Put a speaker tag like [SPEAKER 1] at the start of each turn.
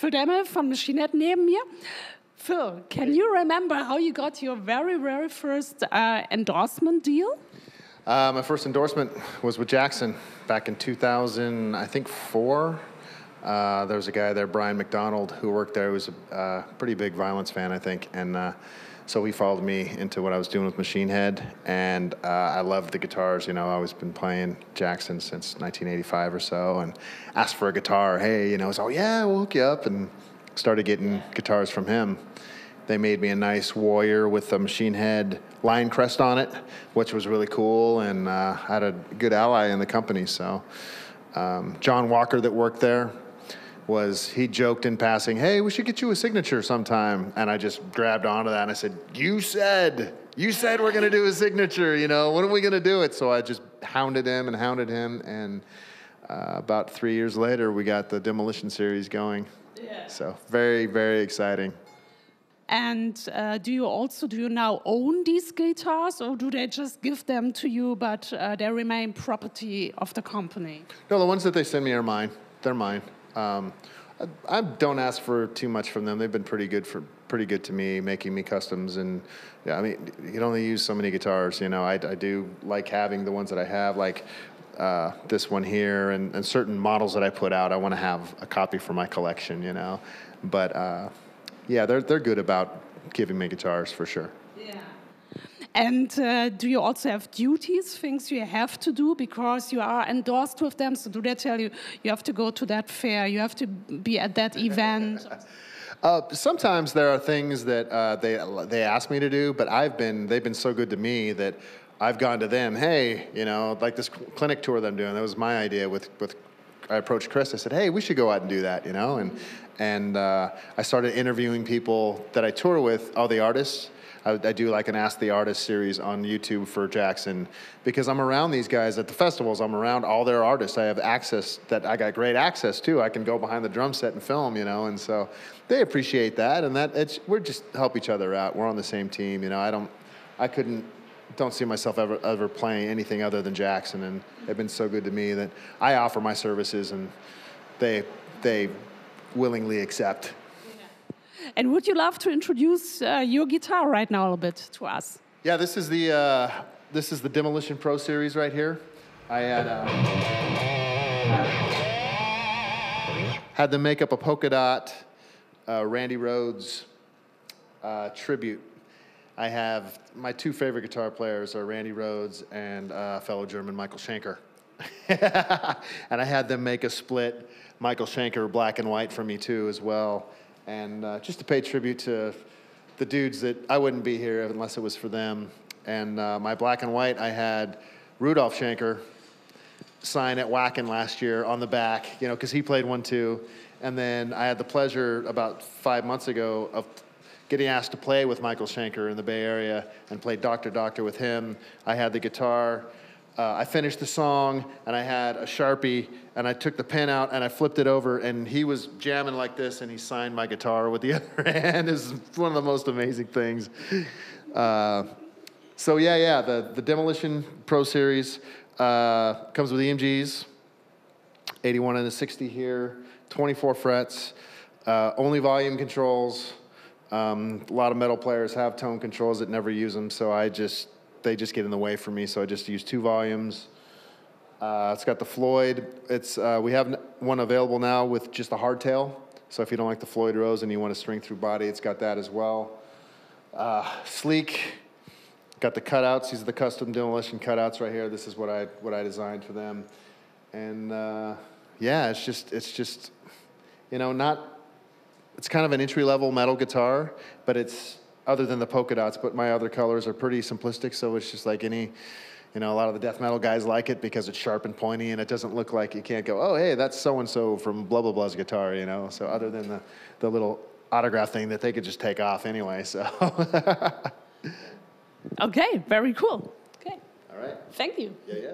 [SPEAKER 1] Phil Demmel from Machine Head neben mir. Phil, can you remember how you got your very, very first endorsement deal?
[SPEAKER 2] My first endorsement was with Jackson back in 2000, I think 4. There was a guy there, Brian McDonald, who worked there. He was a pretty big Violence fan, I think, and so he followed me into what I was doing with Machine Head, and I loved the guitars. You know, I've always been playing Jackson since 1985 or so, and asked for a guitar. Hey, you know, so yeah, we'll hook you up, and started getting guitars from him. They made me a nice Warrior with a Machine Head line crest on it, which was really cool, and had a good ally in the company. So John Walker that worked there, he joked in passing, hey, we should get you a Signature sometime. And I just grabbed onto that and I said, you said we're gonna do a Signature, you know, when are we gonna do it? So I just hounded him, and about 3 years later, we got the Demolition series going. Yeah. So very, very exciting.
[SPEAKER 1] And do you now own these guitars, or do they just give them to you, but they remain property of the company?
[SPEAKER 2] No, the ones that they send me are mine. They're mine. I don't ask for too much from them. They've been pretty good to me, making me customs. And yeah, I mean, you can only use so many guitars. You know, I do like having the ones that I have, like this one here, and certain models that I put out. I want to have a copy for my collection. You know, but. Yeah, they're good about giving me guitars for sure.
[SPEAKER 1] Yeah. And do you also have duties, things you have to do because you are endorsed with them? So do they tell you have to go to that fair, you have to be at that event?
[SPEAKER 2] Sometimes there are things that they ask me to do, but they've been so good to me that I've gone to them. Hey, you know, like this clinic tour that I'm doing. That was my idea with. I approached Chris. I said, hey, we should go out and do that, you know? And I started interviewing people that I tour with, all the artists. I do like an Ask the Artist series on YouTube for Jackson because I'm around these guys at the festivals. I'm around all their artists. I have access I got great access to. I can go behind the drum set and film, you know? And so they appreciate that. And we're just help each other out. We're on the same team, you know? Don't see myself ever playing anything other than Jackson, and they've been so good to me that I offer my services and they willingly accept.
[SPEAKER 1] Yeah. And would you love to introduce your guitar right now a bit to us?
[SPEAKER 2] Yeah, this is the Demolition Pro Series right here. I had them make up a polka dot Randy Rhoads tribute. I have my 2 favorite guitar players are Randy Rhoads and fellow German Michael Schenker. And I had them make a split Michael Schenker black and white for me too as well. And just to pay tribute to the dudes that I wouldn't be here unless it was for them. And my black and white, I had Rudolf Schenker sign at Wacken last year on the back, you know, because he played one too. And then I had the pleasure about 5 months ago of getting asked to play with Michael Schenker in the Bay Area and played Dr. Doctor with him. I had the guitar. I finished the song, and I had a Sharpie, and I took the pen out, and I flipped it over, and he was jamming like this, and he signed my guitar with the other hand. It's one of the most amazing things. So yeah, the Demolition Pro Series comes with EMGs, 81 and a 60 here, 24 frets, only volume controls. A lot of metal players have tone controls that never use them, so they just get in the way for me, so I just use 2 volumes. It's got the Floyd. We have one available now with just a hardtail, so if you don't like the Floyd Rose and you want a string-through body, it's got that as well. Sleek. Got the cutouts. These are the custom Demolition cutouts right here. This is what I designed for them. And yeah, it's just you know, it's kind of an entry-level metal guitar, but it's other than the polka dots, but my other colors are pretty simplistic, so it's just like any, you know, a lot of the death metal guys like it because it's sharp and pointy and it doesn't look like you can't go, oh, hey, that's so-and-so from blah, blah, blah's guitar, you know, so other than the little autograph thing that they could just take off anyway, so.
[SPEAKER 1] Okay, very cool. Okay.
[SPEAKER 2] All right.
[SPEAKER 1] Thank you.
[SPEAKER 2] Yeah.